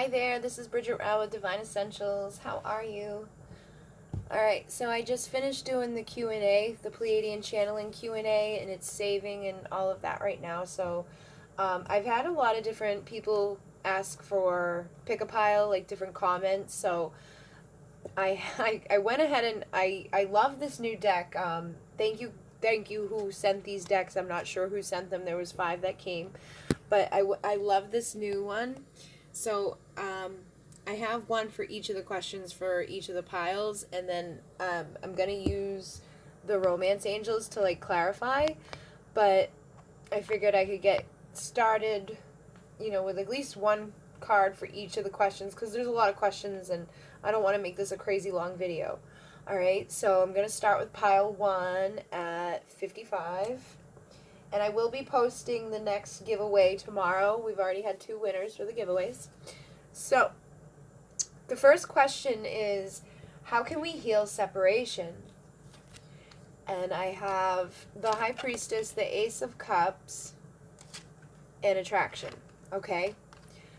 Hi there, this is Bridget with Divine Essentials. How are you? Alright, so I just finished doing the Q&A, the Pleiadian channeling Q&A, and it's saving and all of that right now. So I've had a lot of different people ask for pick a pile, like different comments. So I went ahead and I love this new deck. Thank you who sent these decks. I'm not sure who sent them. There was 5 that came. But I love this new one. So I have one for each of the questions for each of the piles, and then I'm going to use the romance angels to like clarify, but I figured I could get started, with at least one card for each of the questions, because there's a lot of questions and I don't want to make this a crazy long video. Alright, so I'm going to start with pile 1 at 55. And I will be posting the next giveaway tomorrow. We've already had 2 winners for the giveaways. So, the first question is, how can we heal separation? And I have the High Priestess, the Ace of Cups, and Attraction. Okay?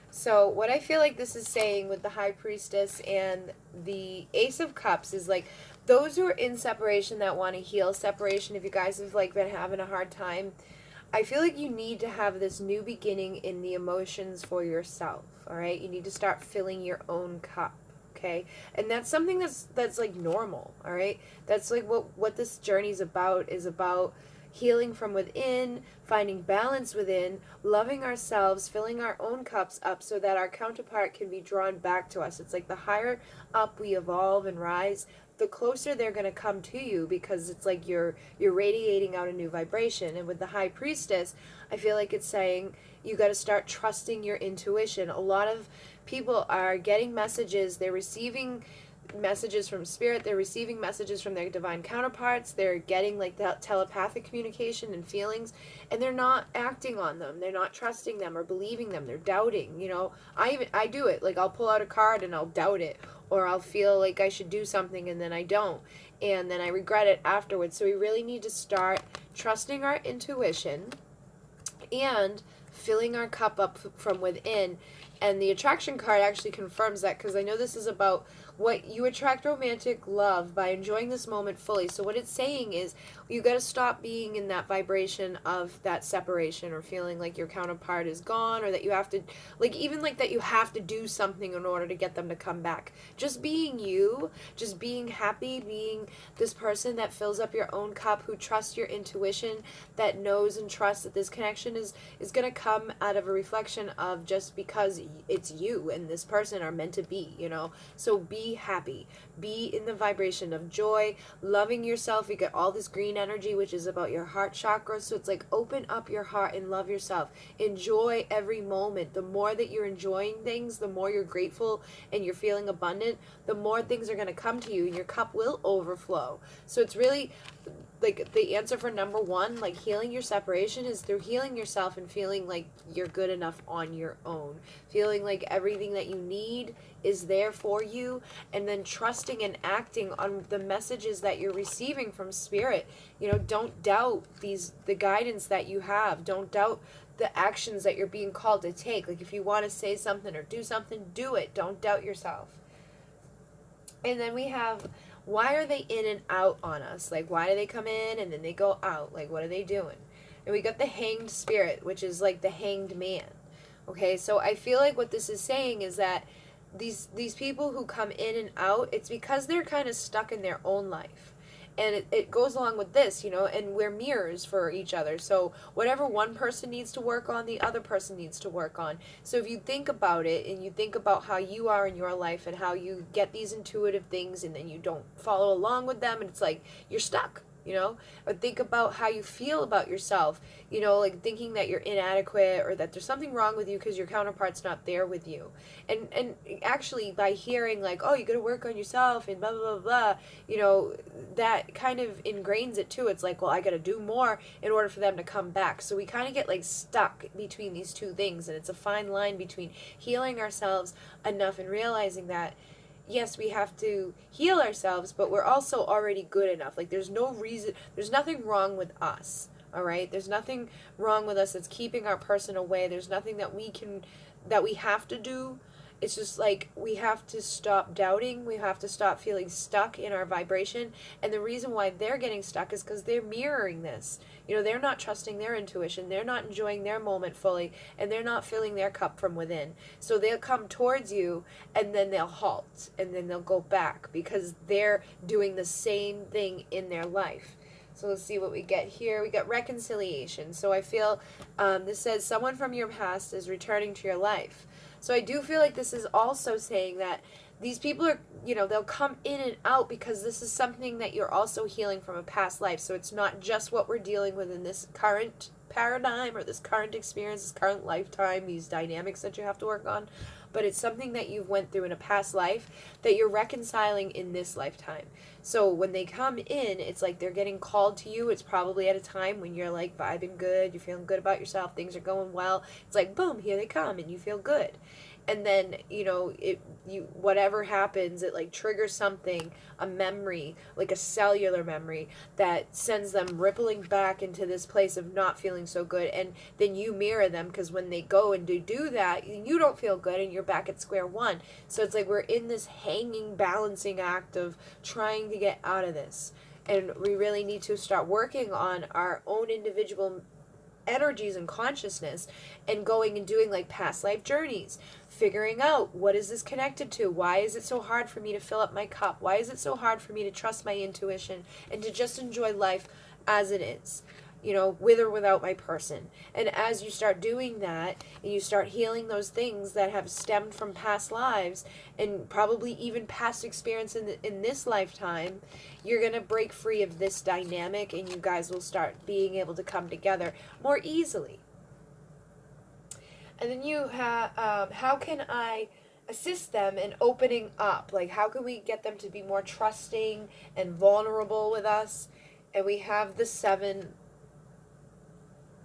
So, what I feel like this is saying with the High Priestess and the Ace of Cups is like, those who are in separation that want to heal separation, if you guys have like been having a hard time, I feel like you need to have this new beginning in the emotions for yourself, all right? You need to start filling your own cup, okay? And that's something that's like normal, all right? That's like what this journey's about, is about healing from within, finding balance within, loving ourselves, filling our own cups up so that our counterpart can be drawn back to us. It's like the higher up we evolve and rise, the closer they're going to come to you, because it's like you're radiating out a new vibration. And with the High Priestess, I feel like it's saying you got to start trusting your intuition. A lot of people are getting messages, they're receiving messages from spirit, they're receiving messages from their divine counterparts, they're getting like that telepathic communication and feelings, and they're not acting on them, they're not trusting them or believing them, they're doubting. I do it, like I'll pull out a card and I'll doubt it, or I'll feel like I should do something and then I don't, and then I regret it afterwards. So we really need to start trusting our intuition and filling our cup up from within. And the attraction card actually confirms that, because I know this is about what you attract romantic love by enjoying this moment fully. So what it's saying is you got to stop being in that vibration of that separation, or feeling like your counterpart is gone, or that you have to, like, even like that you have to do something in order to get them to come back. Just being you, just being happy, being this person that fills up your own cup, who trusts your intuition, that knows and trusts that this connection is going to come out of a reflection of just because it's you and this person are meant to be, So be happy. Be in the vibration of joy, loving yourself. You get all this green energy, which is about your heart chakra. So it's like, open up your heart and love yourself. Enjoy every moment. The more that you're enjoying things, the more you're grateful and you're feeling abundant, the more things are going to come to you and your cup will overflow. So it's really like the answer for number 1, like healing your separation, is through healing yourself and feeling like you're good enough on your own, feeling like everything that you need is there for you, and then trusting and acting on the messages that you're receiving from spirit. Don't doubt the guidance that you have. Don't doubt the actions that you're being called to take. Like, if you want to say something or do something, do it. Don't doubt yourself. And then we have, why are they in and out on us? Like, why do they come in and then they go out? Like, what are they doing? And we got the Hanged Spirit, which is like the hanged man. Okay, so I feel like what this is saying is that these people who come in and out, it's because they're kind of stuck in their own life. And it goes along with this, and we're mirrors for each other. So whatever one person needs to work on, the other person needs to work on. So if you think about it, and you think about how you are in your life and how you get these intuitive things and then you don't follow along with them, and it's like you're stuck. Or think about how you feel about yourself, like thinking that you're inadequate or that there's something wrong with you because your counterpart's not there with you. And actually, by hearing like, oh, you got to work on yourself and blah, blah, blah, blah, that kind of ingrains it too. It's like, well, I got to do more in order for them to come back. So we kind of get like stuck between these two things. And it's a fine line between healing ourselves enough and realizing that, yes, we have to heal ourselves, but we're also already good enough. Like, there's nothing wrong with us, all right? There's nothing wrong with us that's keeping our person away. There's nothing that we have to do it's just like we have to stop doubting, we have to stop feeling stuck in our vibration. And the reason why they're getting stuck is because they're mirroring this. You know, they're not trusting their intuition, they're not enjoying their moment fully, and they're not filling their cup from within. So they'll come towards you, and then they'll halt, and then they'll go back because they're doing the same thing in their life. So let's see what we get here. We got reconciliation. So I feel this says someone from your past is returning to your life. So I do feel like this is also saying that these people are, you know, they'll come in and out because this is something that you're also healing from a past life. So it's not just what we're dealing with in this current paradigm or this current experience, this current lifetime, these dynamics that you have to work on, but it's something that you've went through in a past life that you're reconciling in this lifetime. So when they come in, it's like they're getting called to you. It's probably at a time when you're like vibing good, you're feeling good about yourself, things are going well. It's like, boom, here they come, and you feel good. And then, you know, whatever happens, it like triggers something, a memory, like a cellular memory that sends them rippling back into this place of not feeling so good. And then you mirror them, because when they go and do that, you don't feel good and you're back at square one. So it's like we're in this hanging, balancing act of trying to get out of this. And we really need to start working on our own individual energies and consciousness, and going and doing like past life journeys, figuring out what is this connected to, why is it so hard for me to fill up my cup, why is it so hard for me to trust my intuition and to just enjoy life as it is, you know, with or without my person. And as you start doing that and you start healing those things that have stemmed from past lives and probably even past experience in this lifetime, you're going to break free of this dynamic, and you guys will start being able to come together more easily. And then you have, how can I assist them in opening up? Like, how can we get them to be more trusting and vulnerable with us? And we have the Seven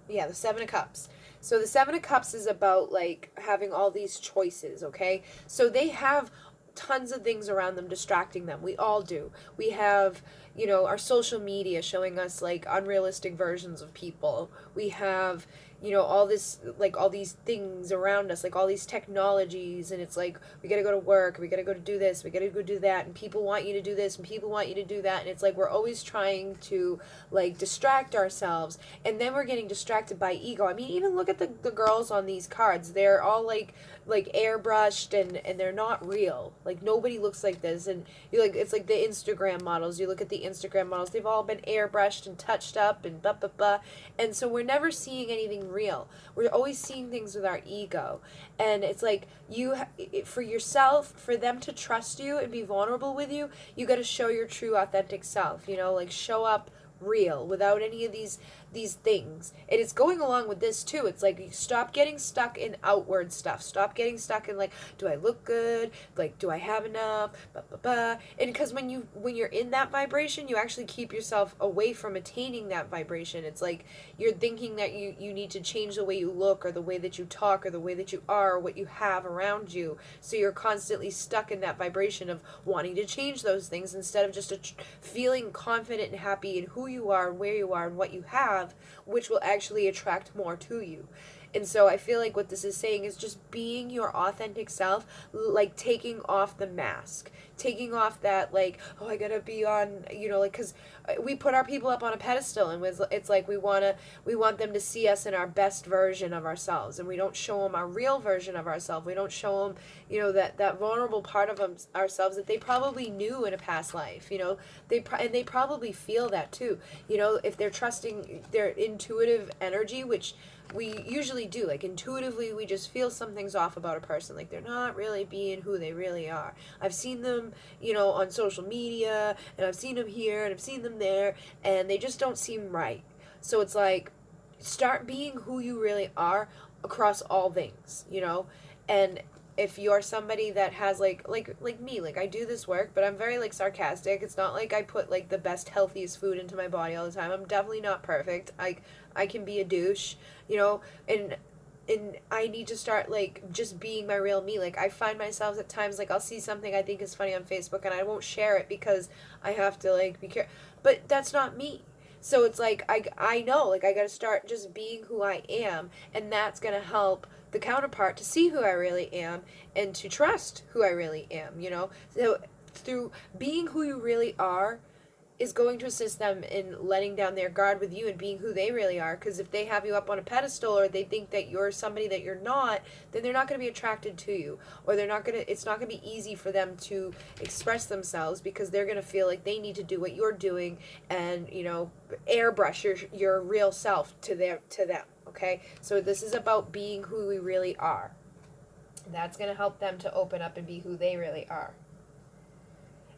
of Cups. So the Seven of Cups is about like having all these choices, okay? So they have tons of things around them distracting them. We all do. We have, you know, our social media showing us like unrealistic versions of people. We have, you know, all this, like all these things around us, like all these technologies, and it's like we gotta go to work, we gotta go to do this, we gotta go do that, and people want you to do this and people want you to do that, and it's like we're always trying to like distract ourselves, and then we're getting distracted by ego. I mean, even look at the girls on these cards. They're all like airbrushed, and they're not real. Like nobody looks like this. And you like, it's like the Instagram models. You look at the Instagram models, they've all been airbrushed and touched up and blah blah blah. And so we're never seeing anything real. We're always seeing things with our ego. And it's like for yourself, for them to trust you and be vulnerable with you, you got to show your true authentic self, you know, like show up real without any of these things. And it's going along with this too. It's like you stop getting stuck in outward stuff. Stop getting stuck in like, do I look good? Like, do I have enough? Blah, blah, blah. And because when you're in that vibration, you actually keep yourself away from attaining that vibration. It's like you're thinking that you need to change the way you look or the way that you talk or the way that you are or what you have around you. So you're constantly stuck in that vibration of wanting to change those things instead of just feeling confident and happy in who you are and where you are and what you have, which will actually attract more to you. And so I feel like what this is saying is just being your authentic self, like taking off the mask, taking off that like, oh, I gotta be on, you know, like, because we put our people up on a pedestal, and it's like we want them to see us in our best version of ourselves, and we don't show them our real version of ourselves. We don't show them, you know, that vulnerable part of ourselves that they probably knew in a past life, you know. They probably feel that too, you know, if they're trusting their intuitive energy, which we usually do. Like intuitively, we just feel something's off about a person, like they're not really being who they really are. I've seen them, you know, on social media, and I've seen them here, and I've seen them there, and they just don't seem right. So it's like, start being who you really are across all things, you know. And if you're somebody that has like me, like I do this work, but I'm very like sarcastic. It's not like I put like the best healthiest food into my body all the time. I'm definitely not perfect. I can be a douche, you know, and I need to start like just being my real me. Like I find myself at times like I'll see something I think is funny on Facebook and I won't share it because I have to like be careful. But that's not me. So it's like, I know, like, I gotta start just being who I am, and that's gonna help the counterpart to see who I really am and to trust who I really am, you know? So through being who you really are is going to assist them in letting down their guard with you and being who they really are. Because if they have you up on a pedestal, or they think that you're somebody that you're not, then they're not going to be attracted to you, or it's not going to be easy for them to express themselves, because they're going to feel like they need to do what you're doing and, you know, airbrush your real self to them. Okay, so this is about being who we really are. That's going to help them to open up and be who they really are.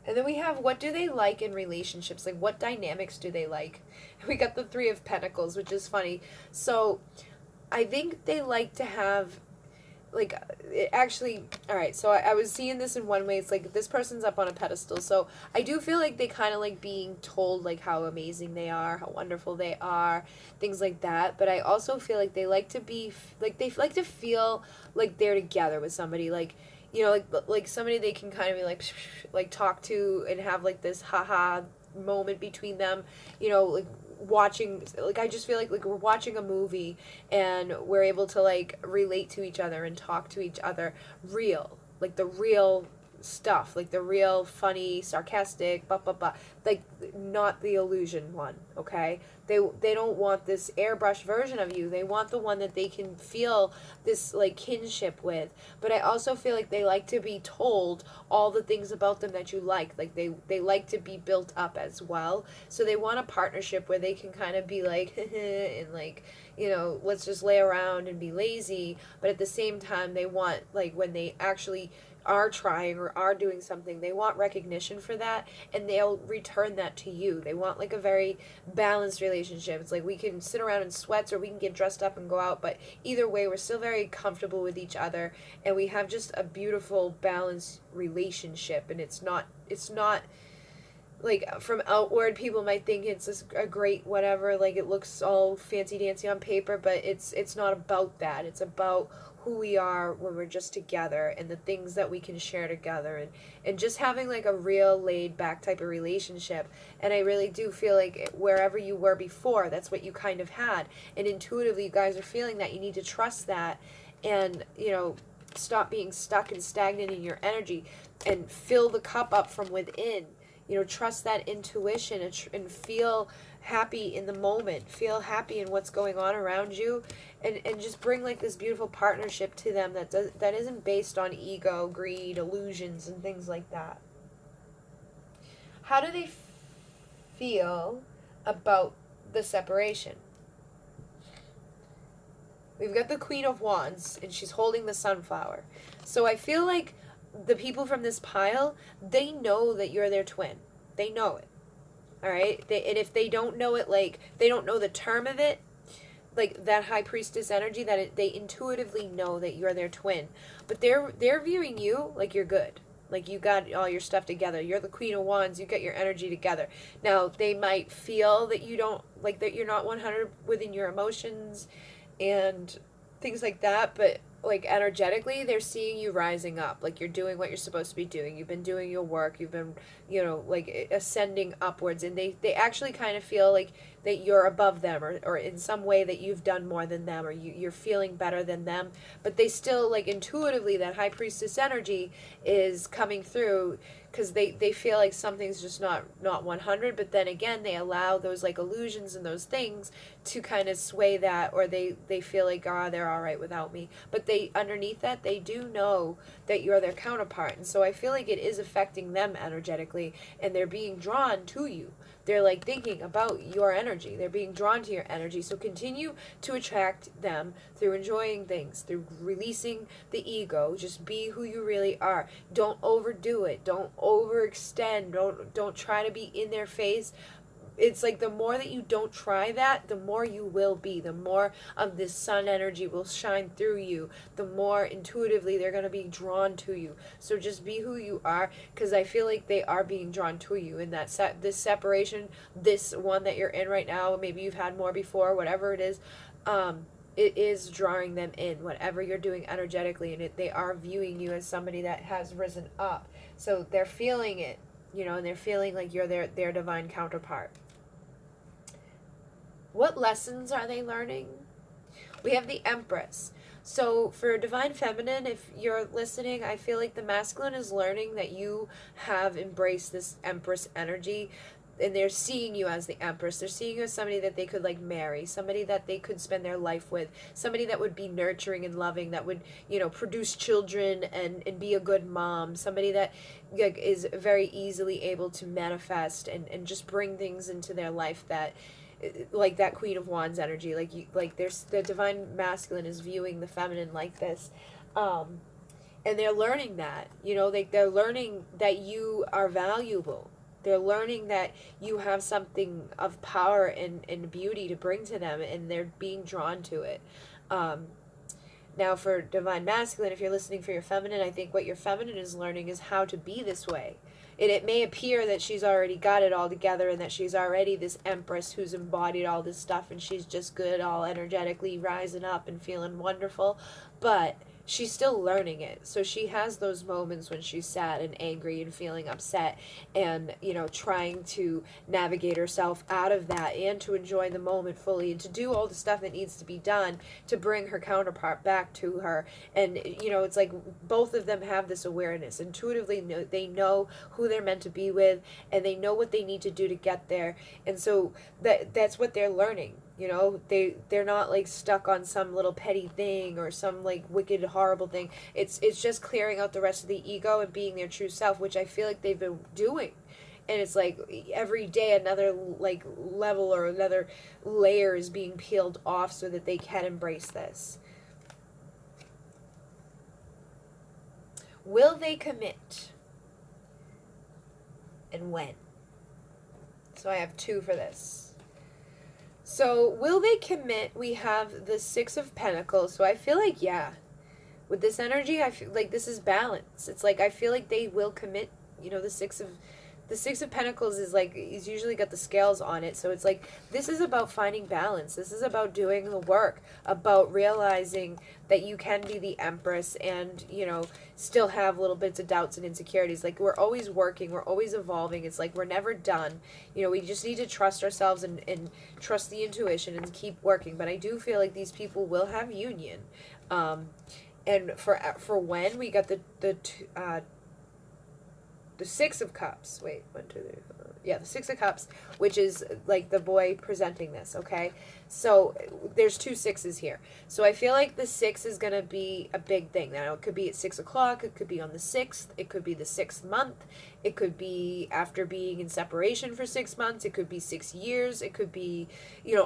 And then we have, what do they like in relationships? Like, what dynamics do they like? We got the Three of Pentacles, which is funny. So I think they like to have, like, alright, so I was seeing this in one way. It's like, this person's up on a pedestal. So I do feel like they kind of like being told, like, how amazing they are, how wonderful they are, things like that. But I also feel like they like to be, like, they like to feel like they're together with somebody. Like, you know, like somebody they can kind of be like talk to and have like this haha moment between them, you know, like watching, like I just feel like we're watching a movie and we're able to like relate to each other and talk to each other real, like the real stuff, like the real funny, sarcastic, like not the illusion one, okay? They don't want this airbrush version of you. They want the one that they can feel this like kinship with. But I also feel like they like to be told all the things about them that you like. Like they like to be built up as well. So they want a partnership where they can kind of be like and like, you know, let's just lay around and be lazy, but at the same time they want, like, when they actually are trying or are doing something, they want recognition for that, and they'll return that to you. They want like a very balanced relationship. It's like we can sit around in sweats or we can get dressed up and go out, but either way we're still very comfortable with each other, and we have just a beautiful balanced relationship. And it's not like, from outward people might think it's a great whatever, like it looks all fancy dancy on paper, but it's not about that. It's about who we are when we're just together and the things that we can share together, and just having like a real laid back type of relationship. And I really do feel like wherever you were before, that's what you kind of had, and intuitively you guys are feeling that you need to trust that, and, you know, stop being stuck and stagnant in your energy and fill the cup up from within. You know, trust that intuition, and feel happy in the moment. Feel happy in what's going on around you, and just bring like this beautiful partnership to them that isn't based on ego, greed, illusions, and things like that. How do they feel about the separation? We've got the Queen of Wands, and she's holding the sunflower. So I feel like the people from this pile, they know that you're their twin. They know it. All right? And if they don't know it, like, they don't know the term of it, like that high priestess energy, they intuitively know that you're their twin. But they're viewing you like you're good. Like you got all your stuff together. You're the Queen of Wands. You got your energy together. Now, they might feel that you don't, like, that you're not 100 within your emotions and things like that, but like energetically they're seeing you rising up, like you're doing what you're supposed to be doing. You've been doing your work, you've been, you know, like ascending upwards, and they actually kind of feel like that you're above them, or in some way that you've done more than them, or you're feeling better than them. But they still, like, intuitively, that high priestess energy is coming through, because they feel like something's just not 100. But then again, they allow those like illusions and those things to kind of sway that, or they feel like, they're all right without me. But they, underneath that, they do know that you're their counterpart, and so I feel like it is affecting them energetically, and they're being drawn to you. They're like thinking about your energy. They're being drawn to your energy. So continue to attract them through enjoying things, through releasing the ego. Just be who you really are. Don't overdo it. Don't overextend. Don't try to be in their face. It's like the more that you don't try that, the more you will be. The more of this sun energy will shine through you. The more intuitively they're going to be drawn to you. So just be who you are, because I feel like they are being drawn to you. And that this separation, this one that you're in right now, maybe you've had more before, whatever it is is drawing them in, whatever you're doing energetically. And they are viewing you as somebody that has risen up. So they're feeling it, you know, and they're feeling like you're their divine counterpart. What lessons are they learning? We have the Empress. So for Divine Feminine, if you're listening, I feel like the masculine is learning that you have embraced this Empress energy, and they're seeing you as the Empress. They're seeing you as somebody that they could like marry, somebody that they could spend their life with, somebody that would be nurturing and loving, that would, produce children and be a good mom, somebody that like is very easily able to manifest and just bring things into their life that, like that Queen of Wands energy, like you, like there's the divine masculine is viewing the feminine like this, and they're learning that, they're learning that you are valuable. They're learning that you have something of power and beauty to bring to them, and they're being drawn to it. Now for divine masculine, if you're listening for your feminine, I think what your feminine is learning is how to be this way. And it may appear that she's already got it all together and that she's already this empress who's embodied all this stuff and she's just good, all energetically rising up and feeling wonderful. But she's still learning it. So she has those moments when she's sad and angry and feeling upset and, trying to navigate herself out of that and to enjoy the moment fully and to do all the stuff that needs to be done to bring her counterpart back to her. And, it's like both of them have this awareness. Intuitively, they know who they're meant to be with and they know what they need to do to get there. And so that's what they're learning. They're not like stuck on some little petty thing or some like wicked horrible thing. It's just clearing out the rest of the ego and being their true self, which I feel like they've been doing. And it's like every day another like level or another layer is being peeled off so that they can embrace this. Will they commit? And when? So I have 2 for this. So, will they commit? We have the 6 of Pentacles. So, I feel like, yeah. With this energy, I feel like this is balance. It's like, I feel like they will commit. The 6 of Pentacles is like, he's usually got the scales on it. So, it's like, this is about finding balance. This is about doing the work. About realizing that you can be the Empress and, still have little bits of doubts and insecurities. Like, we're always working. We're always evolving. It's like, we're never done. We just need to trust ourselves and trust the intuition and keep working. But I do feel like these people will have union. And for when, we got the 6 of Cups. Wait, 1, 2, 3, 4. Yeah, the 6 of Cups, which is like the boy presenting this, okay? So there's 2 6s here. So I feel like the 6 is going to be a big thing. Now, it could be at 6 o'clock. It could be on the 6th. It could be the 6th month. It could be after being in separation for 6 months. It could be 6 years. It could be,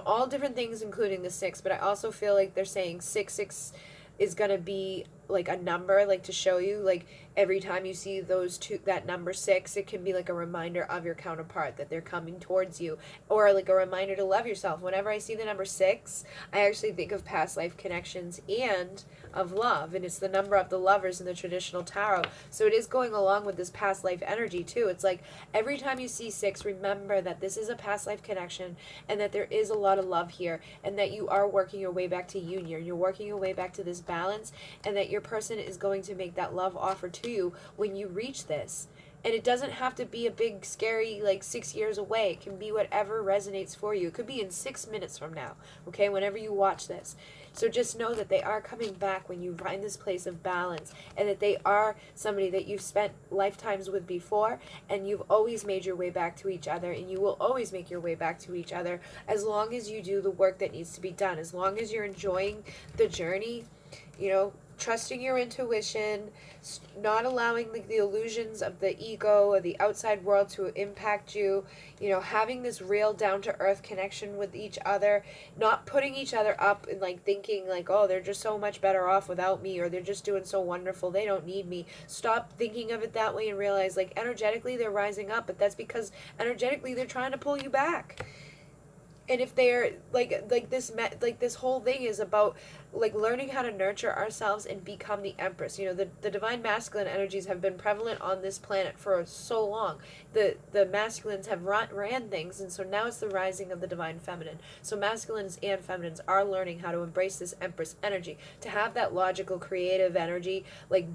all different things, including the 6. But I also feel like they're saying 6 is going to be like a number, like to show you, like every time you see that number 6, it can be like a reminder of your counterpart that they're coming towards you, or like a reminder to love yourself. Whenever I see the number 6, I actually think of past life connections and of love, and it's the number of the lovers in the traditional tarot. So it is going along with this past life energy too. It's like every time you see 6, remember that this is a past life connection and that there is a lot of love here and that you are working your way back to union. You're working your way back to this balance, and that your person is going to make that love offer to you when you reach this. And it doesn't have to be a big, scary, like 6 years away. It can be whatever resonates for you. It could be in 6 minutes from now, okay, whenever you watch this. So just know that they are coming back when you find this place of balance, and that they are somebody that you've spent lifetimes with before, and you've always made your way back to each other, and you will always make your way back to each other as long as you do the work that needs to be done. As long as you're enjoying the journey, trusting your intuition, not allowing the illusions of the ego or the outside world to impact you, having this real down-to-earth connection with each other, not putting each other up and like thinking like, oh, they're just so much better off without me, or they're just doing so wonderful, they don't need me. Stop thinking of it that way and realize like energetically they're rising up, but that's because energetically they're trying to pull you back. And if they're like this whole thing is about like learning how to nurture ourselves and become the empress. You know, the divine masculine energies have been prevalent on this planet for so long. The masculines have ran things, and so now it's the rising of the divine feminine. So masculines and feminines are learning how to embrace this empress energy, to have that logical, creative energy, like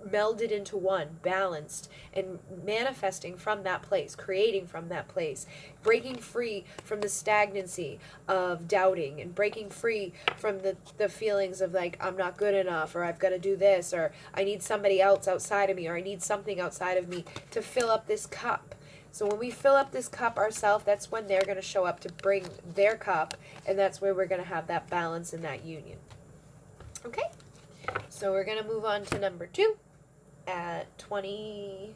melded into one, balanced, and manifesting from that place, creating from that place, breaking free from the stagnancy of doubting, and breaking free from the feelings of like, I'm not good enough, or I've got to do this, or I need somebody else outside of me, or I need something outside of me to fill up this cup. So when we fill up this cup ourselves, that's when they're going to show up to bring their cup, and that's where we're going to have that balance and that union. Okay? So we're going to move on to number 2 at 20.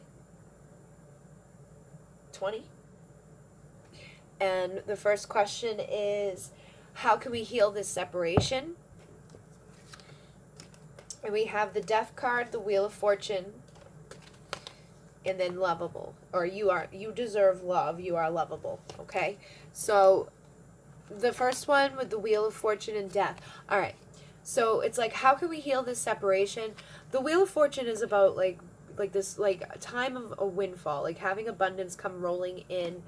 And the first question is, how can we heal this separation? And we have the Death card, the Wheel of Fortune, and then lovable. Or you deserve love, you are lovable. Okay? So the first one with the Wheel of Fortune and Death. All right. So it's like, how can we heal this separation? The Wheel of Fortune is about like this, like a time of a windfall, like having abundance come rolling in.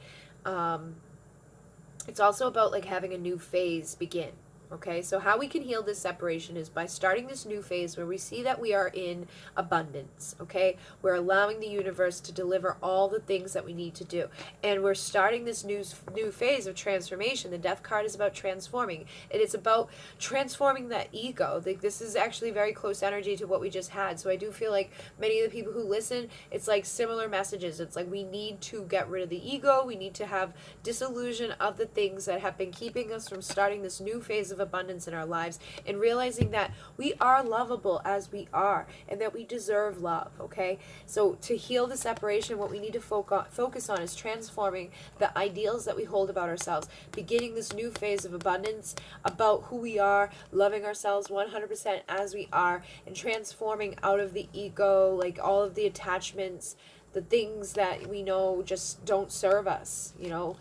It's also about like having a new phase begin. Okay, so how we can heal this separation is by starting this new phase where we see that we are in abundance, okay? We're allowing the universe to deliver all the things that we need to do. And we're starting this new phase of transformation. The Death card is about transforming. And it's about transforming that ego. Like, this is actually very close energy to what we just had. So I do feel like many of the people who listen, it's like similar messages. It's like we need to get rid of the ego. We need to have disillusion of the things that have been keeping us from starting this new phase of abundance in our lives, and realizing that we are lovable as we are, and that we deserve love. Okay, so to heal the separation, what we need to focus on is transforming the ideals that we hold about ourselves, beginning this new phase of abundance about who we are, loving ourselves 100% as we are, and transforming out of the ego, like all of the attachments, the things that we know just don't serve us, you know,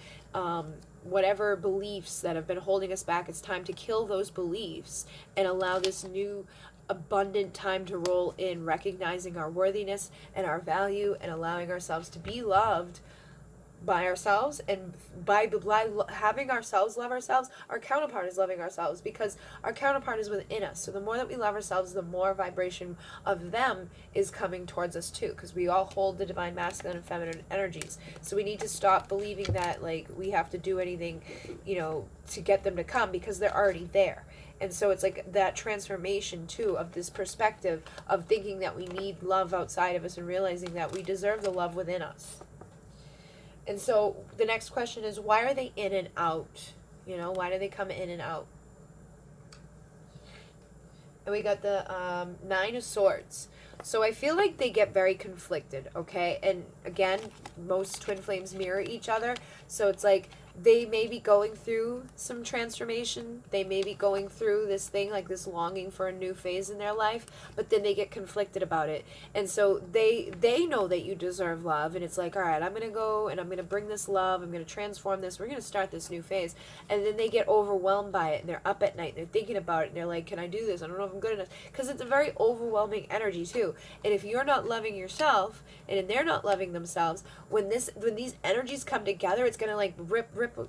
whatever beliefs that have been holding us back. It's time to kill those beliefs and allow this new abundant time to roll in, recognizing our worthiness and our value, and allowing ourselves to be loved by ourselves. And by having ourselves love ourselves, our counterpart is loving ourselves, because our counterpart is within us. So the more that we love ourselves, the more vibration of them is coming towards us too, because we all hold the divine masculine and feminine energies. So we need to stop believing that like we have to do anything, you know, to get them to come, because they're already there. And so it's like that transformation too of this perspective of thinking that we need love outside of us, and realizing that we deserve the love within us. And so the next question is, why are they in and out? You know, why do they come in and out? And we got the 9 of Swords. So I feel like they get very conflicted, okay? And again, most twin flames mirror each other. So it's like they may be going through some transformation. They may be going through this thing, like this longing for a new phase in their life, but then they get conflicted about it. And so they know that you deserve love, and it's like, all right, I'm going to go and I'm going to bring this love. I'm going to transform this. We're going to start this new phase. And then they get overwhelmed by it, and they're up at night, and they're thinking about it, and they're like, can I do this? I don't know if I'm good enough. Because it's a very overwhelming energy too. And if you're not loving yourself, and they're not loving themselves, when these energies come together, it's going to like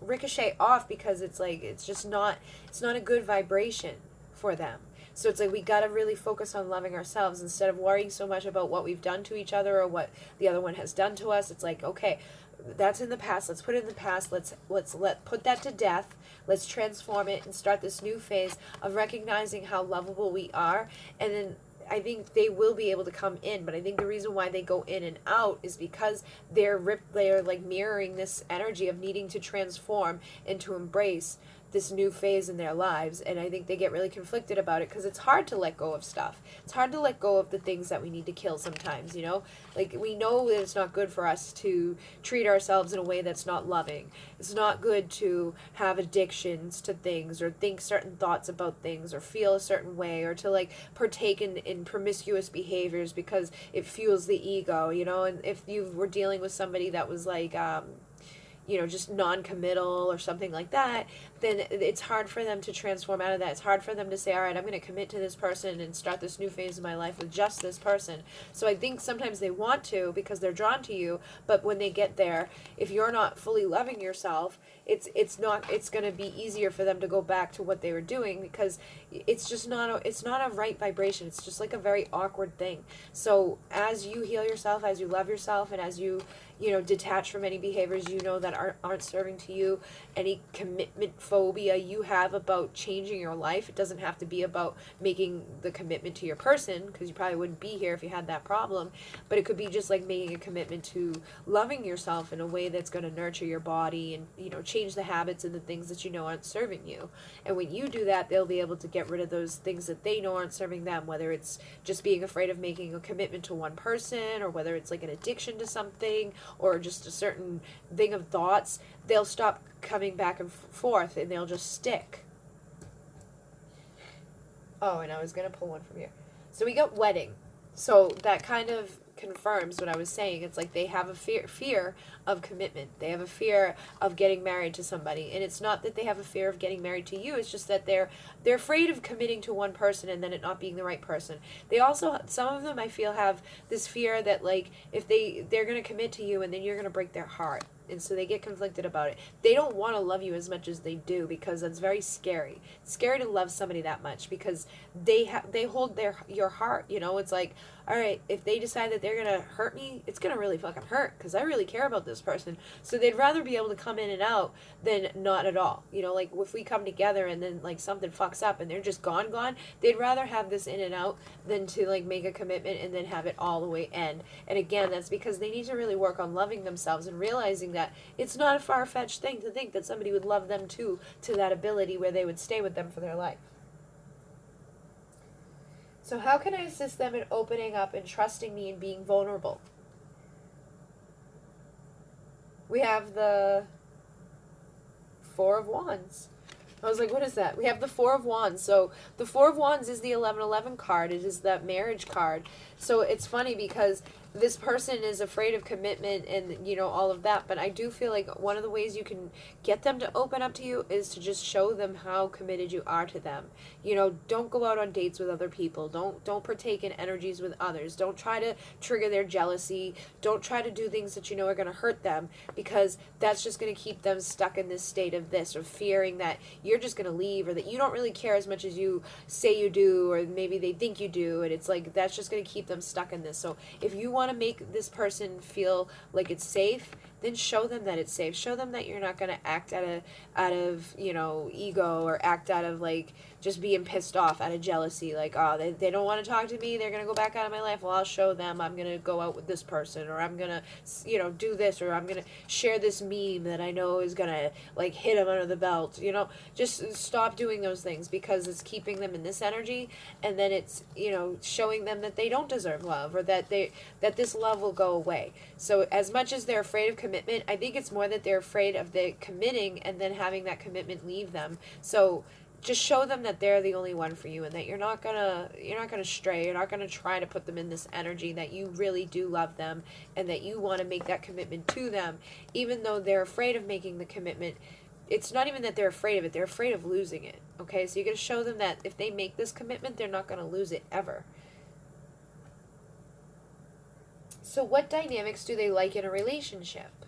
ricochet off, because it's like it's not a good vibration for them. So it's like we got to really focus on loving ourselves instead of worrying so much about what we've done to each other or what the other one has done to us. It's like, okay, that's in the past. Let's put it in the past. Let's put that to death. Let's transform it and start this new phase of recognizing how lovable we are. And then I think they will be able to come in, but I think the reason why they go in and out is because they're like mirroring this energy of needing to transform and to embrace this new phase in their lives. And I think they get really conflicted about it, because it's hard to let go of stuff. It's hard to let go of the things that we need to kill sometimes, you know? Like, we know that it's not good for us to treat ourselves in a way that's not loving. It's not good to have addictions to things, or think certain thoughts about things, or feel a certain way, or to like partake in promiscuous behaviors because it fuels the ego, you know? And if you were dealing with somebody that was like, you know, just non-committal or something like that, then it's hard for them to transform out of that. It's hard for them to say, all right, I'm going to commit to this person and start this new phase of my life with just this person. So I think sometimes they want to because they're drawn to you, but when they get there, if you're not fully loving yourself, it's going to be easier for them to go back to what they were doing, because it's just not a right vibration. It's just like a very awkward thing. So as you heal yourself, as you love yourself, and as you detach from any behaviors that aren't serving to you, any commitment phobia you have about changing your life. It doesn't have to be about making the commitment to your person, because you probably wouldn't be here if you had that problem, but it could be just like making a commitment to loving yourself in a way that's going to nurture your body and change the habits and the things that aren't serving you. And when you do that, they'll be able to get rid of those things that they know aren't serving them, whether it's just being afraid of making a commitment to one person, or whether it's like an addiction to something, or just a certain thing of thoughts. They'll stop coming back and forth, and they'll just stick. Oh, and I was going to pull one from here. So we got wedding. So that kind of confirms what I was saying. It's like they have a fear of commitment. They have a fear of getting married to somebody. And it's not that they have a fear of getting married to you. It's just that they're afraid of committing to one person and then it not being the right person. They also, some of them I feel, have this fear that like if they're going to commit to you and then you're going to break their heart. And so they get conflicted about it. They don't want to love you as much as they do, because that's very scary. It's scary to love somebody that much, because they hold your heart. It's like, all right, if they decide that they're going to hurt me, it's going to really fucking hurt, because I really care about this person. So they'd rather be able to come in and out than not at all. Like if we come together and then like something fucks up and they're just gone, they'd rather have this in and out than to like make a commitment and then have it all the way end. And again, that's because they need to really work on loving themselves and realizing that it's not a far-fetched thing to think that somebody would love them to that ability where they would stay with them for their life. So how can I assist them in opening up and trusting me and being vulnerable? We have the Four of Wands. I was like, what is that? We have the Four of Wands. So the Four of Wands is the 1111 card. It is that marriage card. So it's funny because this person is afraid of commitment and, all of that. But I do feel like one of the ways you can get them to open up to you is to just show them how committed you are to them. Don't go out on dates with other people. Don't partake in energies with others. Don't try to trigger their jealousy. Don't try to do things that are going to hurt them, because that's just going to keep them stuck in this state of this, or fearing that you're just going to leave, or that you don't really care as much as you say you do, or maybe they think you do. And it's like, that's just going to keep them stuck in this. So if you want to make this person feel like it's safe, then show them that it's safe. Show them that you're not going to act out of ego, or act out of like just being pissed off out of jealousy. Like, oh, they don't want to talk to me, they're going to go back out of my life. Well, I'll show them I'm going to go out with this person, or I'm going to, do this, or I'm going to share this meme that I know is going to like hit them under the belt. Just stop doing those things, because it's keeping them in this energy, and then it's, showing them that they don't deserve love, or that this love will go away. So as much as they're afraid of commitment, I think it's more that they're afraid of the committing and then having that commitment leave them. So just show them that they're the only one for you, and that you're not gonna stray. You're not gonna try to put them in this energy, that you really do love them and that you want to make that commitment to them, even though they're afraid of making the commitment. It's not even that they're afraid of it, they're afraid of losing it. Okay, so you're gonna show them that if they make this commitment, they're not gonna lose it ever. So what dynamics do they like in a relationship?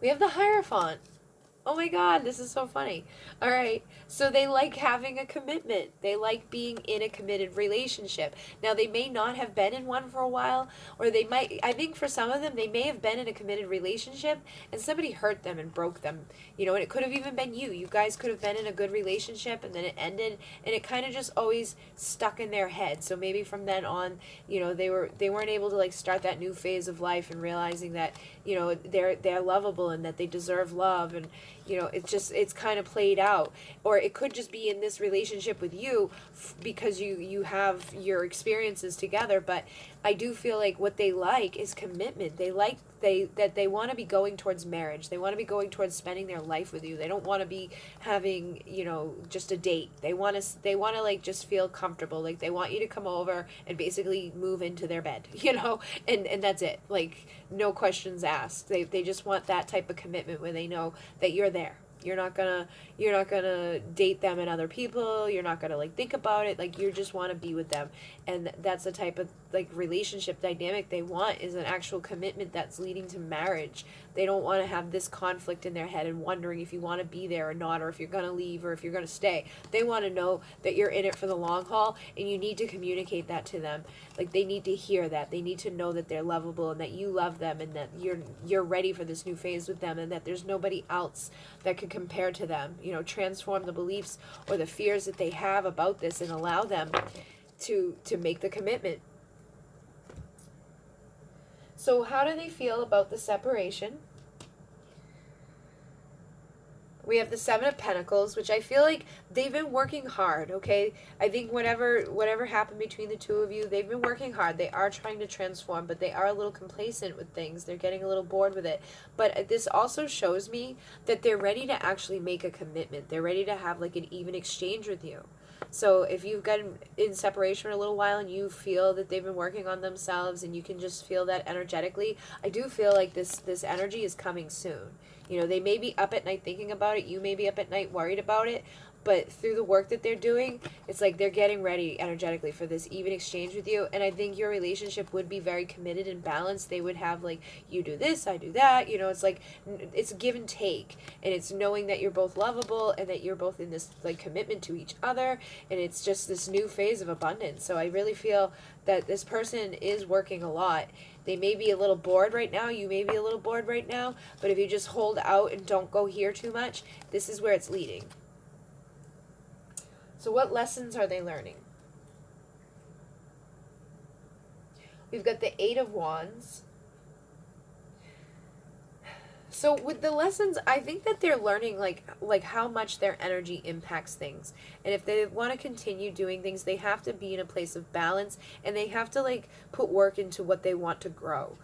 We have the Hierophant. Oh my God, this is so funny. All right, so they like having a commitment. They like being in a committed relationship. Now, they may not have been in one for a while, or they might, I think for some of them, they may have been in a committed relationship and somebody hurt them and broke them, and it could have even been you. You guys could have been in a good relationship and then it ended, and it kind of just always stuck in their head. So maybe from then on, they weren't able to like start that new phase of life and realizing that, they're lovable and that they deserve love, and it's kind of played out. Or it could just be in this relationship with you because you have your experiences together. But I do feel like what they like is commitment. They like that they want to be going towards marriage. They want to be going towards spending their life with you. They don't want to be having, just a date. They want to like just feel comfortable. Like they want you to come over and basically move into their bed, and that's it. Like no questions asked. They just want that type of commitment where they know that you're there. You're not gonna, you're not gonna date them and other people, you're not gonna like think about it, like you just want to be with them. And that's the type of like relationship dynamic they want, is an actual commitment that's leading to marriage. They don't want to have this conflict in their head and wondering if you want to be there or not, or if you're gonna leave or if you're gonna stay. They want to know that you're in it for the long haul, and you need to communicate that to them. Like they need to hear that. They need to know that they're lovable and that you love them, and that you're ready for this new phase with them, and that there's nobody else that could compare to them. You know, transform the beliefs or the fears that they have about this and allow them to make the commitment. So how do they feel about the separation? We have the Seven of Pentacles, which I feel like they've been working hard, okay? I think whatever happened between the two of you, they've been working hard. They are trying to transform, but they are a little complacent with things. They're getting a little bored with it. But this also shows me that they're ready to actually make a commitment. They're ready to have like an even exchange with you. So if you've gotten in separation for a little while and you feel that they've been working on themselves and you can just feel that energetically, I do feel like this energy is coming soon. You know, they may be up at night thinking about it. You may be up at night worried about it. But through the work that they're doing, it's like they're getting ready energetically for this even exchange with you. And I think your relationship would be very committed and balanced. They would have like, you do this, I do that. You know, it's like, it's give and take. And it's knowing that you're both lovable and that you're both in this like commitment to each other. And it's just this new phase of abundance. So I really feel that this person is working a lot. They may be a little bored right now. You may be a little bored right now. But if you just hold out and don't go here too much, this is where it's leading. So what lessons are they learning? We've got the Eight of Wands. So with the lessons, I think that they're learning like how much their energy impacts things. And if they want to continue doing things, they have to be in a place of balance, and they have to like put work into what they want to grow.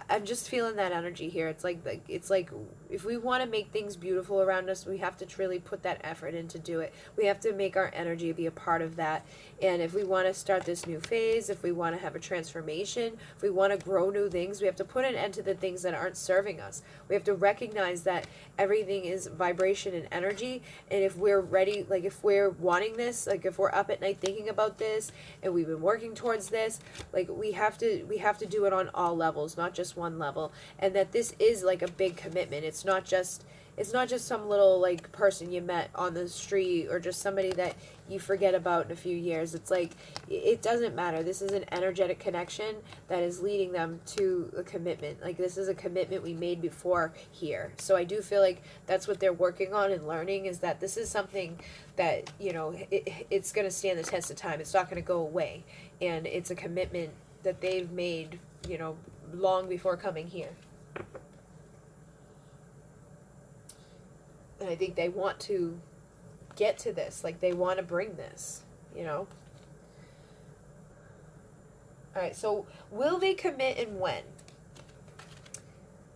I'm just feeling that energy here. It's like if we want to make things beautiful around us, we have to really put that effort in to do it. We have to make our energy be a part of that. And if we want to start this new phase, if we want to have a transformation, if we want to grow new things, we have to put an end to the things that aren't serving us. We have to recognize that everything is vibration and energy. And if we're ready, like if we're wanting this, like if we're up at night thinking about this and we've been working towards this, like we have to do it on all levels, not just one level. And that this is like a big commitment. It's not just some little like person you met on the street or just somebody that you forget about in a few years. It's like, it doesn't matter. This is an energetic connection that is leading them to a commitment. Like this is a commitment we made before here. So I do feel like that's what they're working on and learning, is that this is something that, you know, it's going to stand the test of time. It's not going to go away. And it's a commitment that they've made, you know, long before coming here. And I think they want to get to this. Like, they want to bring this, you know? All right, so will they commit and when?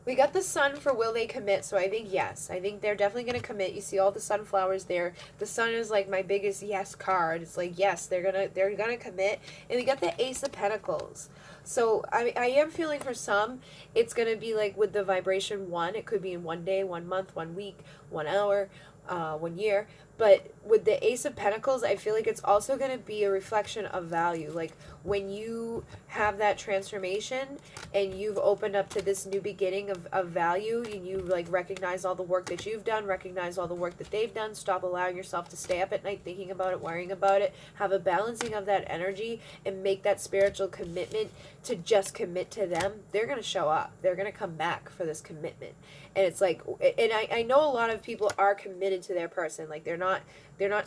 We got the sun for will they commit, so I think yes. I think they're definitely going to commit. You see all the sunflowers there. The sun is like my biggest yes card. It's like, yes, they're gonna commit. And we got the Ace of Pentacles. So I am feeling for some, it's going to be like with the vibration 1. It could be in 1 day, 1 month, 1 week, 1 hour, 1 year. But with the Ace of Pentacles, I feel like it's also going to be a reflection of value. Like when you have that transformation and you've opened up to this new beginning of value, and you like recognize all the work that you've done, recognize all the work that they've done, stop allowing yourself to stay up at night thinking about it, worrying about it, have a balancing of that energy and make that spiritual commitment to just commit to them, they're going to show up. They're going to come back for this commitment. And it's like, and I know a lot of people are committed to their person. Like they're not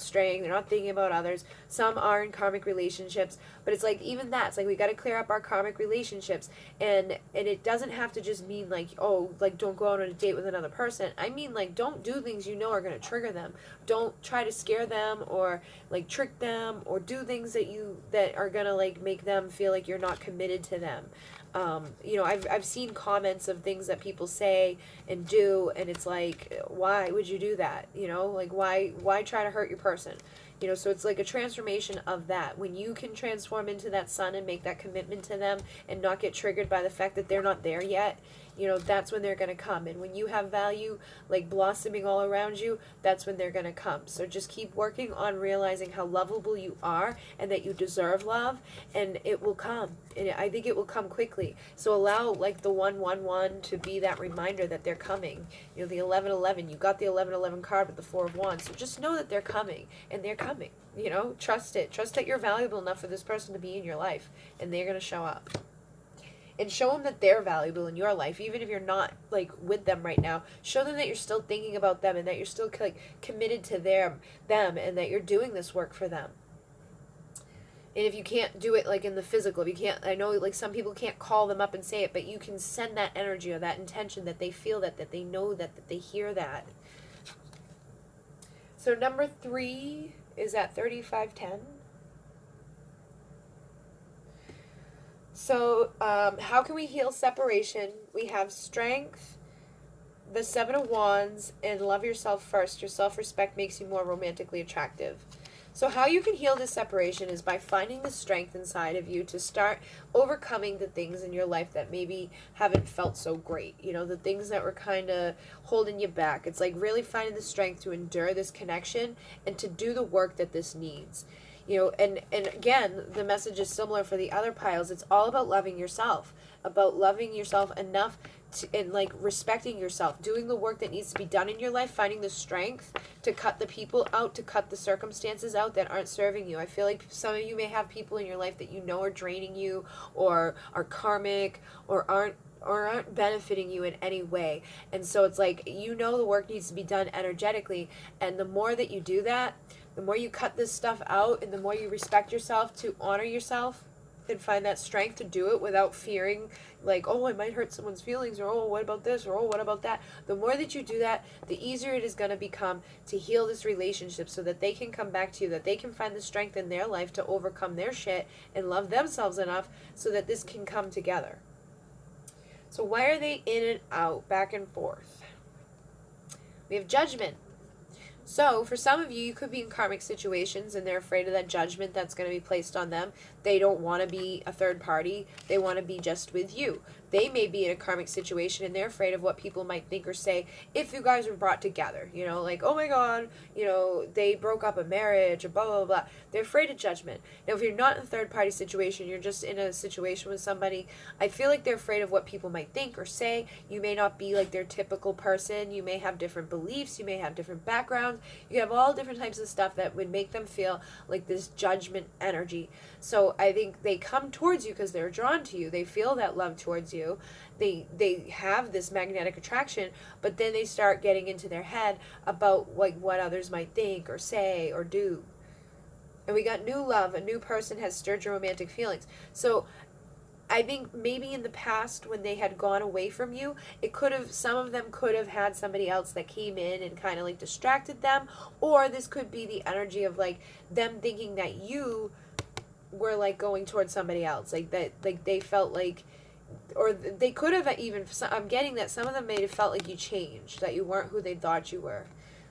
straying, they're not thinking about others. Some are in karmic relationships, but it's like even that, it's like we got to clear up our karmic relationships, and it doesn't have to just mean like, oh, like don't go out on a date with another person. I mean like don't do things you know are going to trigger them. Don't try to scare them or like trick them or do things that are going to like make them feel like you're not committed to them. You know, I've seen comments of things that people say and do, and it's like, why would you do that? You know, like why try to hurt your person? You know, so it's like a transformation of that. When you can transform into that sun and make that commitment to them and not get triggered by the fact that they're not there yet, you know, that's when they're going to come. And when you have value like blossoming all around you, that's when they're going to come. So just keep working on realizing how lovable you are and that you deserve love, and it will come. And I think it will come quickly. So allow like the 111 to be that reminder that they're coming. You know, the 1111, you got the 1111 card with the 4 of Wands. So just know that they're coming, and they're coming. You know, trust it. Trust that you're valuable enough for this person to be in your life, and they're going to show up. And show them that they're valuable in your life, even if you're not like with them right now. Show them that you're still thinking about them, and that you're still like committed to them, and that you're doing this work for them. And if you can't do it like in the physical, if you can't, I know like some people can't call them up and say it, but you can send that energy or that intention that they feel that they know that they hear that. So number 3 is at 3510. So, how can we heal separation? We have strength, the 7 of Wands, and love yourself first. Your self-respect makes you more romantically attractive. So how you can heal this separation is by finding the strength inside of you to start overcoming the things in your life that maybe haven't felt so great. You know, the things that were kind of holding you back. It's like really finding the strength to endure this connection and to do the work that this needs. You know, and again, the message is similar for the other piles. It's all about loving yourself, enough to, and like respecting yourself, doing the work that needs to be done in your life, finding the strength to cut the people out, to cut the circumstances out that aren't serving you. I feel like some of you may have people in your life that you know are draining you, or are karmic, or aren't benefiting you in any way. And so it's like, you know, the work needs to be done energetically, and the more that you do that, the more you cut this stuff out, and the more you respect yourself to honor yourself and find that strength to do it without fearing like, oh, I might hurt someone's feelings, or oh, what about this, or oh, what about that. The more that you do that, the easier it is going to become to heal this relationship, so that they can come back to you, that they can find the strength in their life to overcome their shit and love themselves enough so that this can come together. So why are they in and out, back and forth? We have Judgment. So, for some of you, you could be in karmic situations and they're afraid of that judgment that's going to be placed on them. They don't want to be a third party. They want to be just with you. They may be in a karmic situation and they're afraid of what people might think or say if you guys were brought together. You know, like, oh my God, you know, they broke up a marriage, or blah, blah, blah. They're afraid of judgment. Now, if you're not in a third party situation, you're just in a situation with somebody, I feel like they're afraid of what people might think or say. You may not be like their typical person. You may have different beliefs. You may have different backgrounds. You have all different types of stuff that would make them feel like this judgment energy. So I think they come towards you because they're drawn to you. They feel that love towards you. They have this magnetic attraction, but then they start getting into their head about like what others might think or say or do. And we got new love. A new person has stirred your romantic feelings. So I think maybe in the past when they had gone away from you, some of them could have had somebody else that came in and kind of like distracted them, or this could be the energy of like them thinking that you were like going towards somebody else, like that, like they felt like, or they could have even, I'm getting that some of them may have felt like you changed, that you weren't who they thought you were.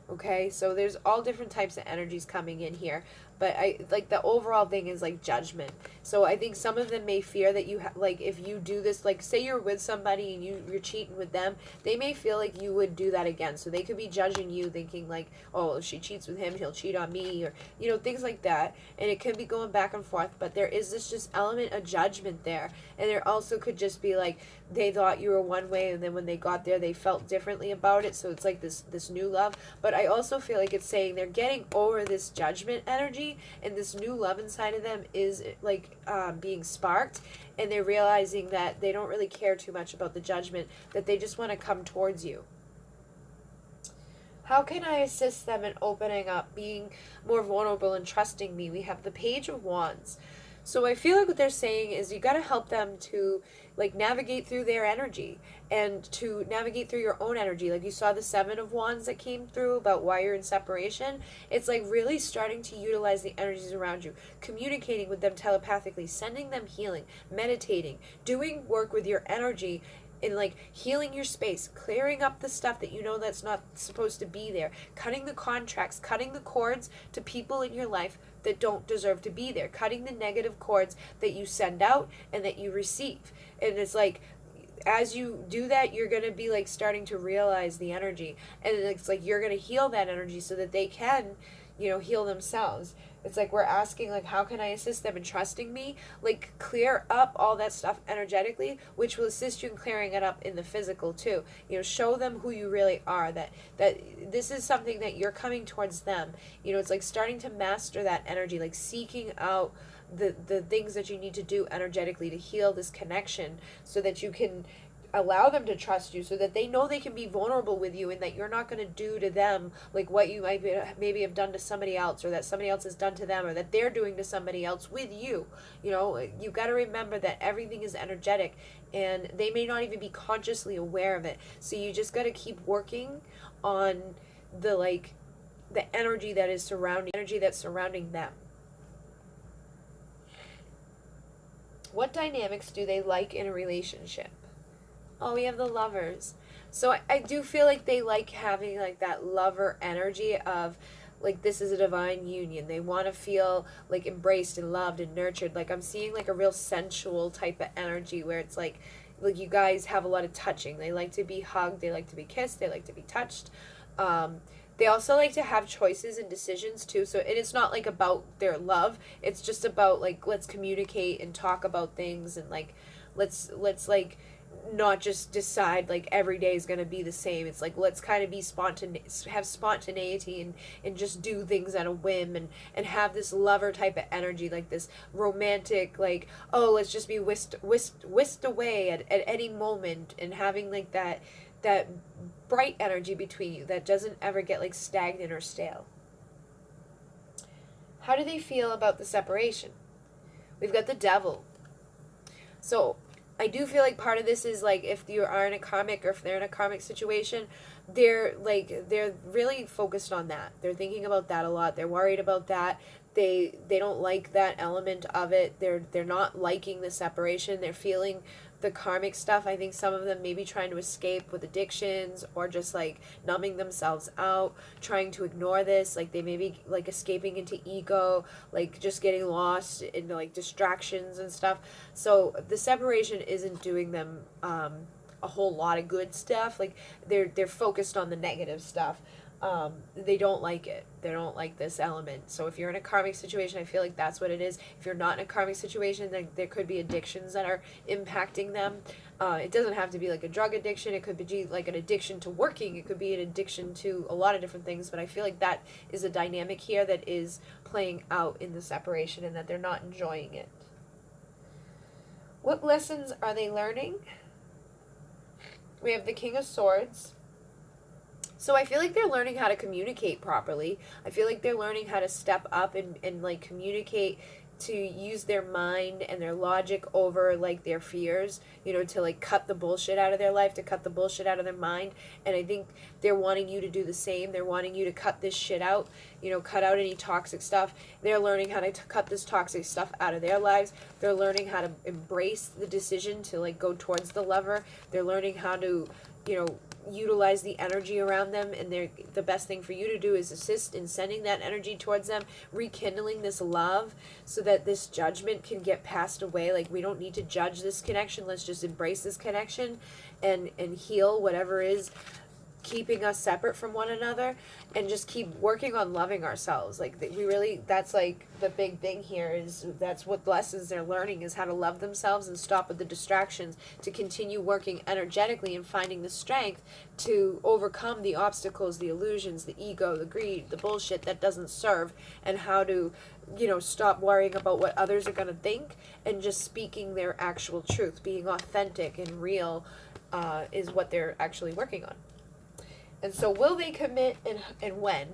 Okay, so there's all different types of energies coming in here, but I like the overall thing is like judgment. So I think some of them may fear that you like if you do this, like say you're with somebody and you're cheating with them, they may feel like you would do that again. So they could be judging you, thinking like, oh, if she cheats with him, he'll cheat on me, or you know, things like that. And it could be going back and forth, but there is this just element of judgment there. And there also could just be like they thought you were one way, and then when they got there they felt differently about it. So it's like this new love. But I also feel like it's saying they're getting over this judgment energy, and this new love inside of them is like being sparked, and they're realizing that they don't really care too much about the judgment, that they just want to come towards you. How can I assist them in opening up, being more vulnerable and trusting me? We have the Page of Wands. So I feel like what they're saying is you got to help them to like navigate through their energy and to navigate through your own energy. Like you saw the 7 of Wands that came through about why you're in separation. It's like really starting to utilize the energies around you, communicating with them telepathically, sending them healing, meditating, doing work with your energy, in like healing your space, clearing up the stuff that you know that's not supposed to be there, cutting the contracts, cutting the cords to people in your life that don't deserve to be there, cutting the negative cords that you send out and that you receive. And it's like as you do that, you're going to be like starting to realize the energy, and it's like you're going to heal that energy so that they can, you know, heal themselves. It's like we're asking, like, how can I assist them in trusting me? Like, clear up all that stuff energetically, which will assist you in clearing it up in the physical too. You know, show them who you really are, that this is something that you're coming towards them. You know, it's like starting to master that energy, like seeking out the things that you need to do energetically to heal this connection, so that you can allow them to trust you, so that they know they can be vulnerable with you, and that you're not going to do to them like what you might maybe have done to somebody else, or that somebody else has done to them, or that they're doing to somebody else with you. You know, you got to remember that everything is energetic, and they may not even be consciously aware of it. So you just got to keep working on the energy that is surrounding them. What dynamics do they like in a relationship? Oh, we have the lovers. So I do feel like they like having like that lover energy of like this is a divine union. They want to feel like embraced and loved and nurtured. Like I'm seeing like a real sensual type of energy where it's like you guys have a lot of touching. They like to be hugged. They like to be kissed. They like to be touched. They also like to have choices and decisions too. So it's not like about their love. It's just about like let's communicate and talk about things, and like let's like not just decide like every day is going to be the same. It's like let's kind of be have spontaneity and just do things at a whim, and have this lover type of energy, like this romantic, like, oh, let's just be whisked away at any moment, and having like that bright energy between you that doesn't ever get like stagnant or stale. How do they feel about the separation? We've got the devil. So I do feel like part of this is like if you are in a karmic, or if they're in a karmic situation, they're really focused on that. They're thinking about that a lot. They're worried about that. They don't like that element of it. They're not liking the separation. They're feeling the karmic stuff. I think some of them may be trying to escape with addictions, or just like numbing themselves out, trying to ignore this. Like they may be like escaping into ego, like just getting lost into like distractions and stuff. So the separation isn't doing them a whole lot of good stuff. Like they're focused on the negative stuff. They don't like it. They don't like this element. So if you're in a karmic situation, I feel like that's what it is. If you're not in a karmic situation, then there could be addictions that are impacting them. It doesn't have to be like a drug addiction. It could be like an addiction to working. It could be an addiction to a lot of different things. But I feel like that is a dynamic here that is playing out in the separation, and that they're not enjoying it. What lessons are they learning? We have the King of Swords. So I feel like they're learning how to communicate properly. I feel like they're learning how to step up and like communicate, to use their mind and their logic over like their fears, you know, to like cut the bullshit out of their life, to cut the bullshit out of their mind. And I think they're wanting you to do the same. They're wanting you to cut this shit out, you know, cut out any toxic stuff. They're learning how to cut this toxic stuff out of their lives. They're learning how to embrace the decision to like go towards the lover. They're learning how to, you know, utilize the energy around them, and the best thing for you to do is assist in sending that energy towards them, rekindling this love, so that this judgment can get passed away. Like we don't need to judge this connection. Let's just embrace this connection and heal whatever is keeping us separate from one another, and just keep working on loving ourselves. Like that's like the big thing here, is that's what lessons they're learning, is how to love themselves and stop with the distractions, to continue working energetically and finding the strength to overcome the obstacles, the illusions, the ego, the greed, the bullshit that doesn't serve, and how to, you know, stop worrying about what others are going to think, and just speaking their actual truth. Being authentic and real is what they're actually working on. And so will they commit, and when?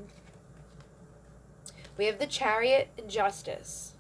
We have the Chariot and Justice.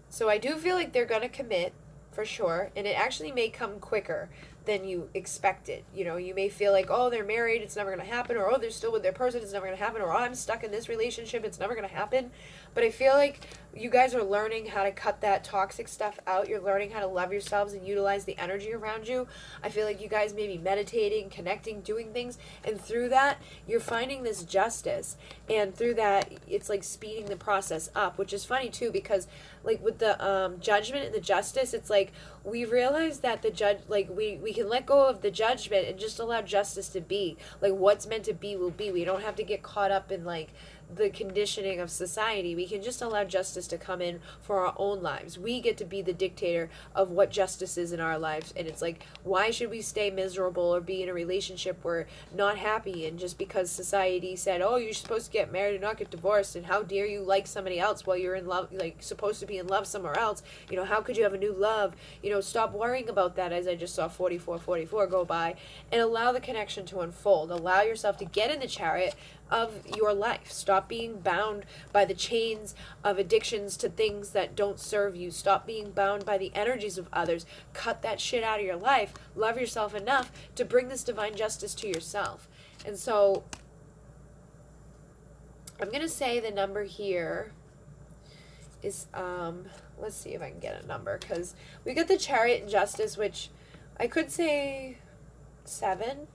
So I do feel like they're going to commit, for sure. And it actually may come quicker than you expected. You know, you may feel like, oh, they're married, it's never going to happen, or oh, they're still with their person, it's never going to happen, or oh, I'm stuck in this relationship, it's never going to happen. But I feel like you guys are learning how to cut that toxic stuff out. You're learning how to love yourselves and utilize the energy around you. I feel like you guys may be meditating, connecting, doing things, and through that, you're finding this justice. And through that, it's like speeding the process up, which is funny too, because like with the judgment and the justice, it's like we realize that the judge, like we can let go of the judgment and just allow justice to be. Like what's meant to be will be. We don't have to get caught up in like the conditioning of society. We can just allow justice to come in for our own lives. We get to be the dictator of what justice is in our lives. And it's like, why should we stay miserable or be in a relationship where not happy, and just because society said, oh, you're supposed to get married and not get divorced, and how dare you like somebody else while you're in love, like supposed to be in love somewhere else, you know, how could you have a new love? You know, stop worrying about that, as I just saw 4444 go by, and allow the connection to unfold. Allow yourself to get in the chariot of your life. Stop being bound by the chains of addictions to things that don't serve you. Stop being bound by the energies of others. Cut that shit out of your life. Love yourself enough to bring this divine justice to yourself. And so I'm going to say the number here is, let's see if I can get a number, because we got the chariot and justice, which I could say 7.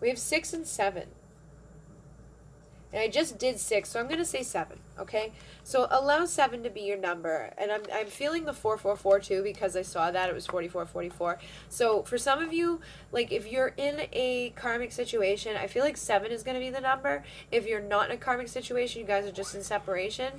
We have 6 and 7. And I just did 6, so I'm going to say 7, okay? So allow 7 to be your number. And I'm feeling the 444 too, because I saw that it was 4444. So for some of you, like if you're in a karmic situation, I feel like 7 is going to be the number. If you're not in a karmic situation, you guys are just in separation,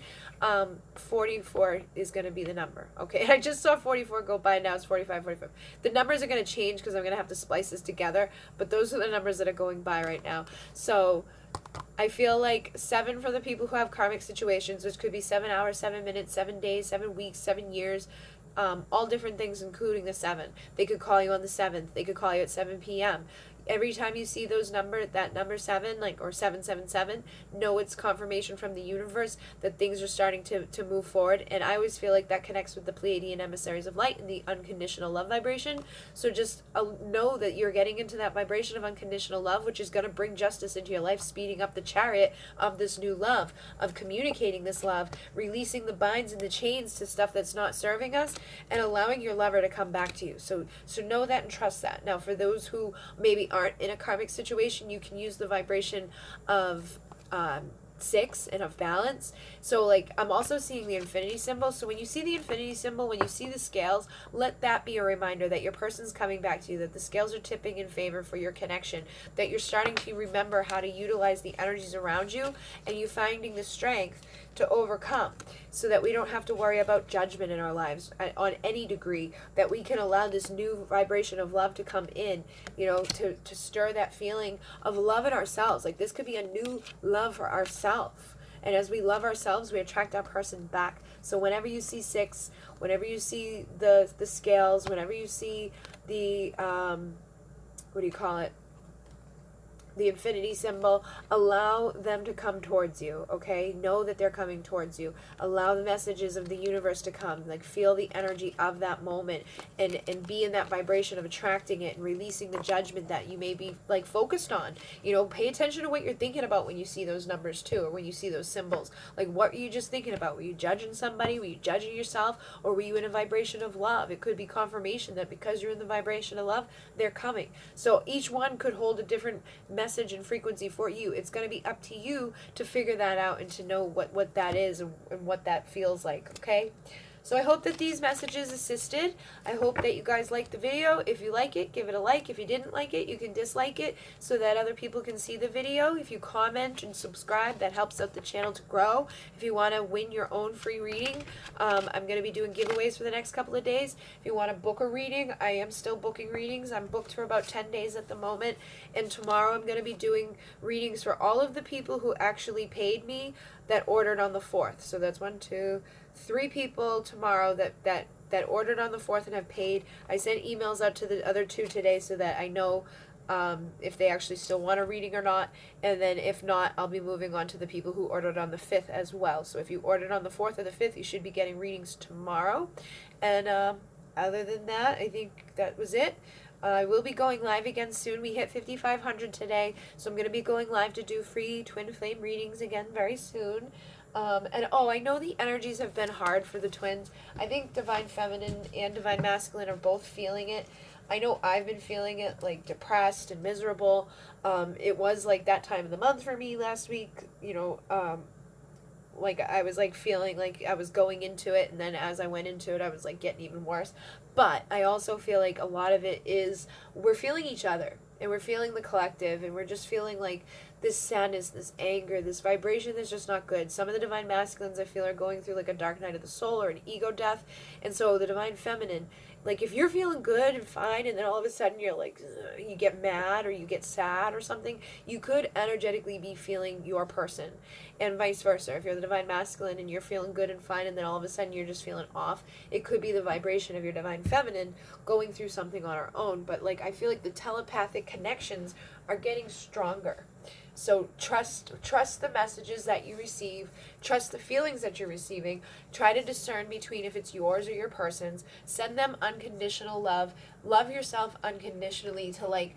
44 is going to be the number, okay? I just saw 44 go by, now it's 45, 45. The numbers are going to change because I'm going to have to splice this together, but those are the numbers that are going by right now. So I feel like 7 for the people who have karmic situations, which could be 7 hours, 7 minutes, 7 days, 7 weeks, 7 years, all different things, including the 7. They could call you on the 7th. They could call you at 7 p.m. Every time you see those that number 7, like, or 777, know it's confirmation from the universe that things are starting to move forward. And I always feel like that connects with the pleiadian emissaries of light and the unconditional love vibration. So just know that you're getting into that vibration of unconditional love, which is going to bring justice into your life, speeding up the chariot of this new love, of communicating this love, releasing the binds and the chains to stuff that's not serving us, and allowing your lover to come back to you. So know that and trust that. Now, for those who maybe aren't in a karmic situation, you can use the vibration of 6 and of balance. So like I'm also seeing the infinity symbol. So when you see the infinity symbol, when you see the scales, let that be a reminder that your person's coming back to you, that the scales are tipping in favor for your connection, that you're starting to remember how to utilize the energies around you, and you finding the strength to overcome, so that we don't have to worry about judgment in our lives on any degree, that we can allow this new vibration of love to come in, you know, to stir that feeling of love in ourselves. Like this could be a new love for ourselves. And as we love ourselves, we attract our person back. So whenever you see 6, whenever you see the scales, whenever you see the, what do you call it? The infinity symbol, allow them to come towards you, okay? Know that they're coming towards you. Allow the messages of the universe to come. Like, feel the energy of that moment, and be in that vibration of attracting it and releasing the judgment that you may be, like, focused on. You know, pay attention to what you're thinking about when you see those numbers, too, or when you see those symbols. Like, what were you just thinking about? Were you judging somebody? Were you judging yourself? Or were you in a vibration of love? It could be confirmation that because you're in the vibration of love, they're coming. So each one could hold a different message and frequency for you. It's going to be up to you to figure that out and to know what that is and what that feels like, okay? So I hope that these messages assisted. I hope that you guys liked the video. If you like it, give it a like. If you didn't like it, you can dislike it so that other people can see the video. If you comment and subscribe, that helps out the channel to grow. If you want to win your own free reading, I'm going to be doing giveaways for the next couple of days. If you want to book a reading, I am still booking readings. I'm booked for about 10 days at the moment. And tomorrow I'm going to be doing readings for all of the people who actually paid me that ordered on the 4th. So that's 1, 2, 3 people tomorrow that ordered on the 4th and have paid. I sent emails out to the other 2 today so that I know if they actually still want a reading or not. And then if not, I'll be moving on to the people who ordered on the 5th as well. So if you ordered on the 4th or the 5th, you should be getting readings tomorrow. And other than that, I think that was it. I will be going live again soon. We hit 5,500 today, so I'm going to be going live to do free twin flame readings again very soon. And I know the energies have been hard for the twins. I think Divine Feminine and Divine Masculine are both feeling it. I know I've been feeling it, like, depressed and miserable. It was, like, that time of the month for me last week, like, I was, like, feeling like I was going into it, and then as I went into it, I was, like, getting even worse. But I also feel like a lot of it is we're feeling each other, and we're feeling the collective, and we're just feeling, like, this sadness, this anger, this vibration that's just not good. Some of the Divine Masculines, I feel, are going through, like, a dark night of the soul or an ego death, and so the Divine Feminine, like, if you're feeling good and fine, and then all of a sudden you're like, you get mad or you get sad or something, you could energetically be feeling your person, and vice versa. If you're the Divine Masculine and you're feeling good and fine, and then all of a sudden you're just feeling off, it could be the vibration of your Divine Feminine going through something on our own. But, like, I feel like the telepathic connections are getting stronger. So trust the messages that you receive, trust the feelings that you're receiving, try to discern between if it's yours or your person's, send them unconditional love yourself unconditionally, to, like,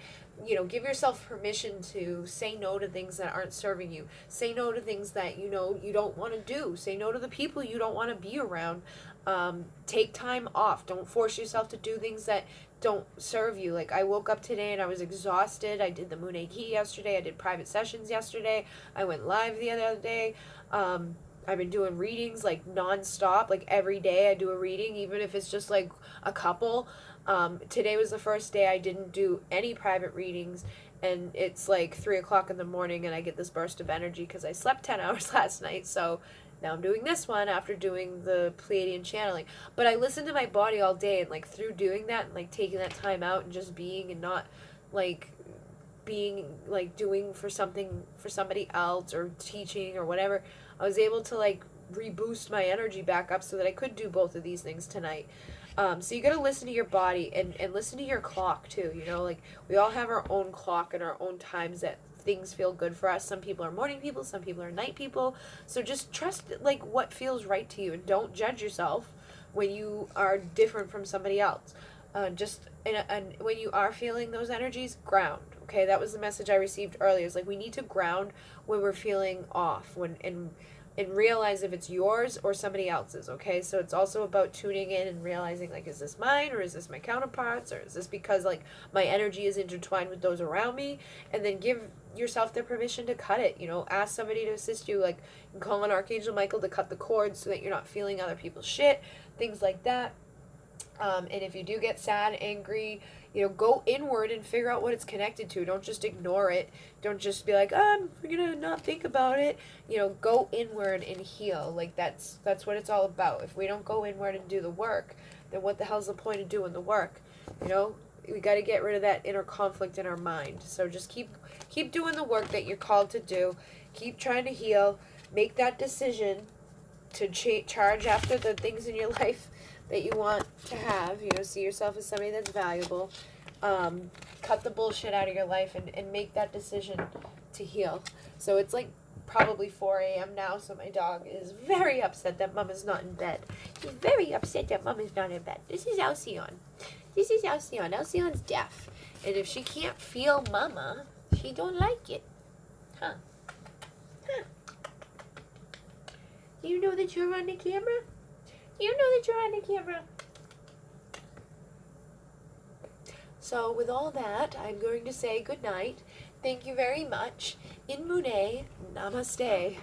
give yourself permission to say no to things that aren't serving you, say no to things that you don't want to do, say no to the people you don't want to be around. Take time off, don't force yourself to do things that don't serve you. Like, I woke up today and I was exhausted. I did the Moon Key yesterday. I did private sessions yesterday. I went live the other day. I've been doing readings, like, non-stop. Like, every day I do a reading, even if it's just, like, a couple. Today was the first day I didn't do any private readings, and it's, like, 3 o'clock in the morning, and I get this burst of energy because I slept 10 hours last night. So now I'm doing this one after doing the Pleiadian channeling. But I listened to my body all day, and, like, through doing that and, like, taking that time out and just being, and not, like, being, like, doing for somebody else or teaching or whatever, I was able to, like, reboost my energy back up so that I could do both of these things tonight. So you gotta listen to your body and listen to your clock too, like, we all have our own clock and our own times that things feel good for us. Some people are morning people, some people are night people. So just trust, like, what feels right to you, and don't judge yourself when you are different from somebody else. And when you are feeling those energies, ground. Okay, that was the message I received earlier. It's like, we need to ground when we're feeling off, and realize if it's yours or somebody else's. Okay, so it's also about tuning in and realizing, like, is this mine, or is this my counterparts, or is this because, like, my energy is intertwined with those around me? And then give yourself the permission to cut it. Ask somebody to assist you, like, you can call on Archangel Michael to cut the cords so that you're not feeling other people's shit, things like that. And if you do get sad, angry, go inward and figure out what it's connected to. Don't just ignore it. Don't just be like, I'm gonna not think about it. Go inward and heal. Like, that's what it's all about. If we don't go inward and do the work, then what the hell's the point of doing the work? We got to get rid of that inner conflict in our mind. So just keep doing the work that you're called to do. Keep trying to heal. Make that decision to charge after the things in your life that you want to have. See yourself as somebody that's valuable. Cut the bullshit out of your life and make that decision to heal. So it's, like, probably 4 a.m. now, so my dog is very upset that Mama's not in bed. She's very upset that Mama's not in bed. This is Alcyon. Alcyon's deaf. And if she can't feel Mama, she don't like it. Huh. Do you know that you're on the camera? So with all that, I'm going to say good night. Thank you very much. In Mune, namaste.